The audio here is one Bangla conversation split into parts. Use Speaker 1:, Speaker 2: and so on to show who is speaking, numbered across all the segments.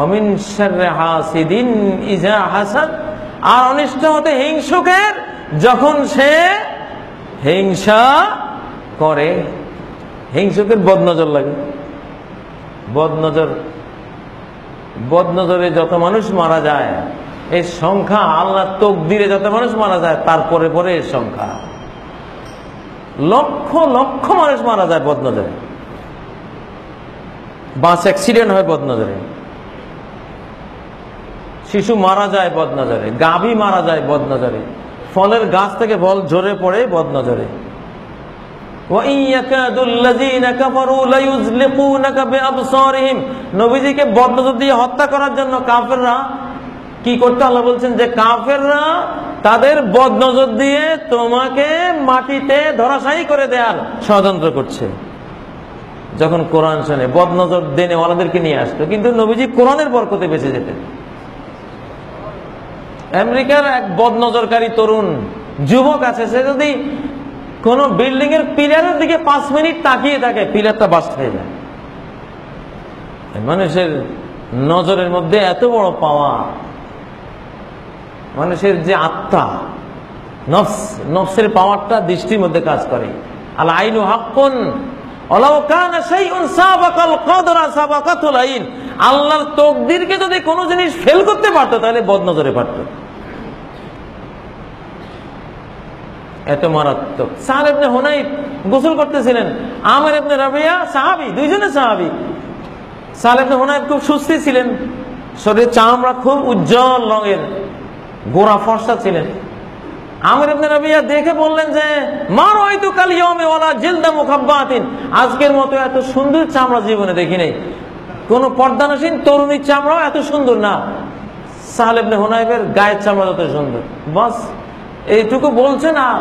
Speaker 1: ওমিন শাররি হাসিদিন ইযা হাসাদ, আর অনিষ্ট হতে হিংসুকের যখন সে হিংসা করে। হিংসুকের বদনজর লাগে। বদনজরে যত মানুষ মারা যায় এই সংখ্যা, আল্লাহর তাকদীরে যত মানুষ মারা যায় তারপরে পরে এর সংখ্যা লক্ষ লক্ষ মানুষ মারা যায় বদনজরে। বাস অ্যাক্সিডেন্ট হয় বদনজরে, শিশু মারা যায় বদনজরে, গাভী মারা যায় বদনজরে, ফলের গাছ থেকে ফল ঝরে পড়ে বদনজরে। নবীজিকে বদনজর দিয়ে হত্যা করার জন্য কাফেররা কি করতে, আল্লাহ বলছেন যে কাফেররা তাদের বদনজর দিয়ে তোমাকে মাটিতে ধরাশায়ী করে দেয়ার ষড়যন্ত্র করছে। যখন কোরআন শুনে বদনজর দেনে ওয়ালাদেরকে নিয়ে আসতো, কিন্তু নবীজি কোরআনের বরকতে বেঁচে যেতেন। আমেরিকার এক বদনজরকারী তরুণ যুবক আছে, সে যদি কোন বিল্ডিং এর পিলারের দিকে 5 মিনিট তাকিয়ে থাকে পিলারটা বাস্ট হয়ে যায়। মানুষের নজরের মধ্যে এত বড় পাওয়া, মানুষের যে আত্মা নফসের পাওয়ারটা দৃষ্টির মধ্যে কাজ করে। আল আইনু হাক্কুন ওয়ালাউ কানা শাইউন সাবাকাল কদরা সাবাকাতুল আইন। আল্লাহর তাকদীরকে যদি কোনো জিনিস ফেল করতে পারতো তাহলে বদনজরে পারতো। এত মারাত্মক। সাদ ইবনে হুনাইফ গোসল করতেছিলেন, আমর ইবনে রাবিয়া সাহাবী, দুইজনে সাহাবী। সাদ ইবনে হুনাইফ খুব সুস্থি ছিলেন, শরীরের চামড়া খুব উজ্জ্বল রঙের, গোরা ফর্সা ছিলেন। আমর ইবনে রাবিয়া দেখে বললেন যে মা রাআইতু কাল ইয়াউমি ওয়ালা জিলদা মুখাব্বাতিন, আজকের মতো এত সুন্দর চামড়া জীবনে দেখি নাই। কোন পর্দানসীন তরুণীর চামড়াও এত সুন্দর না, সাদ ইবনে হুনাইফের গায়ের চামড়া যত সুন্দর। বাস এইটুকু বলছেন, আর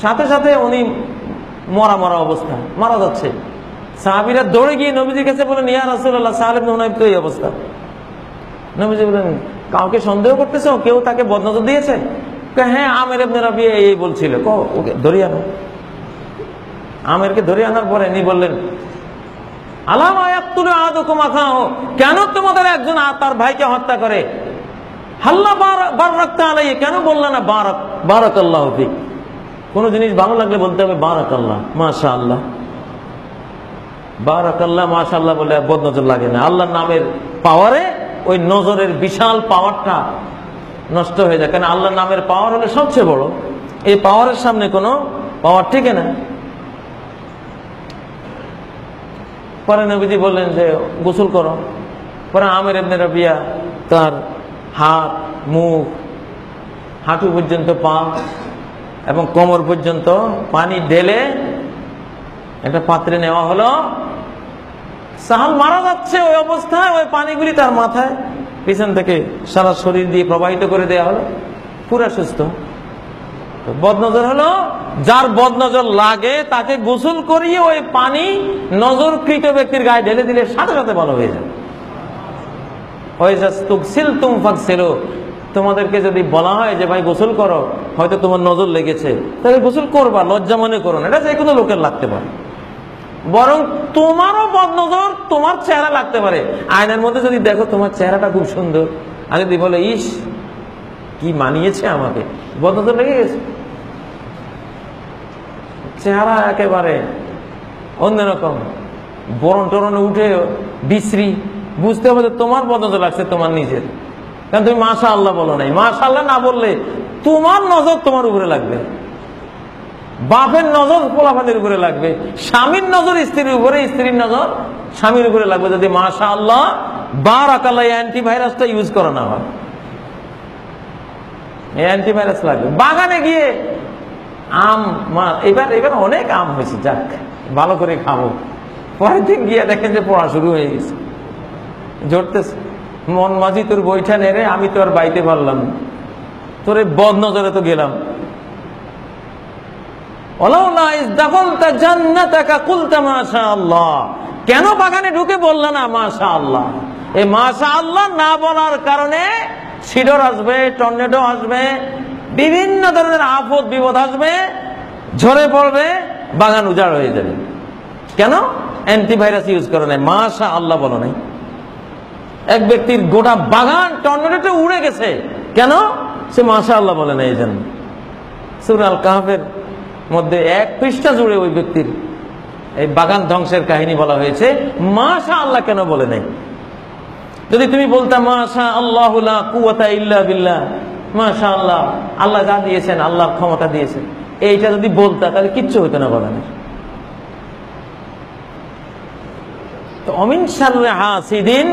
Speaker 1: সাথে সাথে উনি মরা অবস্থা, মারা যাচ্ছে। সাহাবীরা দৌড়ে গিয়ে নবীজির কাছে বলেন ইয়া রাসূলুল্লাহ, সাদ ইবনে হুনাইফ তো এই অবস্থা। নবীজি বলেন কাউকে সন্দেহ করতেছো, কেউ তাকে বদনজর দিয়েছে? হ্যাঁ, আমের ইবনে রাবিয়া এই বলছিল। ওকে ধরে আনো। আমেরকে ধরে আনার পরে ইনি বললেন আলামা ইয়াকতুলু আহাদুকুম আখাহু, কেন তোমাদের একজন তার ভাইকে হত্যা করে? হাল্লা বারাকতা আলাইহি, কেন বললা না বারাকাল্লাহু ফিক? কোন জিনিস ভালো লাগলে বলতে হবে বারাকাল্লাহ, মাশাআল্লাহ। বারাকাল্লাহ মাশাআল্লাহ বলে বদনজর লাগে না। আল্লাহর নামের পাওয়ারে ওই নজরের বিশাল পাওয়ারটা নষ্ট হয়ে যায়। কেন আল্লাহর নামের পাওয়ার হলে সবচেয়ে বড়, এই পাওয়ারের সামনে কোনো পাওয়ার টিকে না। পরে নবীজি বললেন যে গোসল করো। পরে আমের ইবনে রাবিয়া তার হাত, মুখ, হাঁটু পর্যন্ত পা এবং কোমর পর্যন্ত পানি ঢেলে একটা পাত্রে নেওয়া হলো। সাহাল মারা যাচ্ছে, ওই অবস্থায় ওই পানিগুলি তার মাথায় পিছন থেকে সারা শরীর দিয়ে প্রবাহিত করে দেওয়া হলো, পুরা সুস্থ। বদনজর হলো যার বদনজর লাগে তাকে গোসল করিয়ে ওই পানি নজরকৃত ব্যক্তির গায়ে ঢেলে দিলে সাথে সাথে ভালো হয়ে যায়। তোমাদেরকে যদি বলা হয় যে ভাই গোসল করো, হয়তো তোমার নজর লেগেছে, তাহলে গোসল করবা, লজ্জা মনে করো না। এটা যে কোনো লোকের লাগতে পারে, বরং তোমারও বদনজর তোমার চেহারা লাগতে পারে। আয়নার মধ্যে যদি দেখো তোমার চেহারাটা খুব সুন্দর, আর যদি বলে ইস কি মানিয়েছে আমাকে, বদনজর লেগে গেছে। চেহারা একেবারে অন্যরকম, বরণ টরণে উঠে বিশ্রী, বুঝতে হবে যে তোমার বদনজর লাগছে তোমার নিজের। কারণ তুমি মাশাআল্লাহ বলো নাই। মাশাআল্লাহ না বললে তোমার নজর তোমার উপরে লাগবে, বাপের নজর পোলাপানের উপরে লাগবে, স্বামীর নজর স্ত্রীর উপরে, স্ত্রীর নজর স্বামীর উপরে লাগবে যদি মাশাআল্লাহ বারাকাল্লাহ অ্যান্টিভাইরাসটা ইউজ করা না হয়। অ্যান্টিভাইরাস লাগবে। বাগানে গিয়ে আম, এবার অনেক আম হয়েছে, যাক ভালো করে খাবো। পরের দিন গিয়ে দেখেন যে পড়া শুরু হয়ে গেছে, জড়তেছে। মন মাঝি তোর বইটা নেড়ে আমি তো আর বাইতে পারলাম, তোরে বদনজরে তো গেলাম। কেন বাগানে ঢুকে বলল না মাশাআল্লাহ? এই মাশাআল্লাহ না বলার কারণে সিডর আসবে, টর্নেডো আসবে, বিভিন্ন ধরনের আফত বিপদ আসবে, ঝরে পড়বে, বাগান উজাড় হয়ে যাবে। কেন? অ্যান্টিভাইরাস ইউজ করো নাই, মাশাআল্লাহ বলো নাই। এক ব্যক্তির গোটা বাগান টর্নেডোতে উড়ে গেছে। কেন? সে মাশাআল্লাহ বলে না। এই জন্য সূরা আল কাহফের মধ্যে 1 পৃষ্ঠা জুড়ে ওই ব্যক্তির এই বাগান ধ্বংসের কাহিনী বলা হয়েছে। মাশাআল্লাহ কেন বলে নাই? যদি তুমি বলতা মাশাআল্লাহু লা কুওয়াতা ইল্লা বিল্লাহ, মাশাআল্লাহ, আল্লাহ যা দিয়েছেন, আল্লাহর ক্ষমতা দিয়েছেন, এইটা যদি বলতা তাহলে কিচ্ছু হতো না বাগানের। তো অমিন শাররি হাসিদিন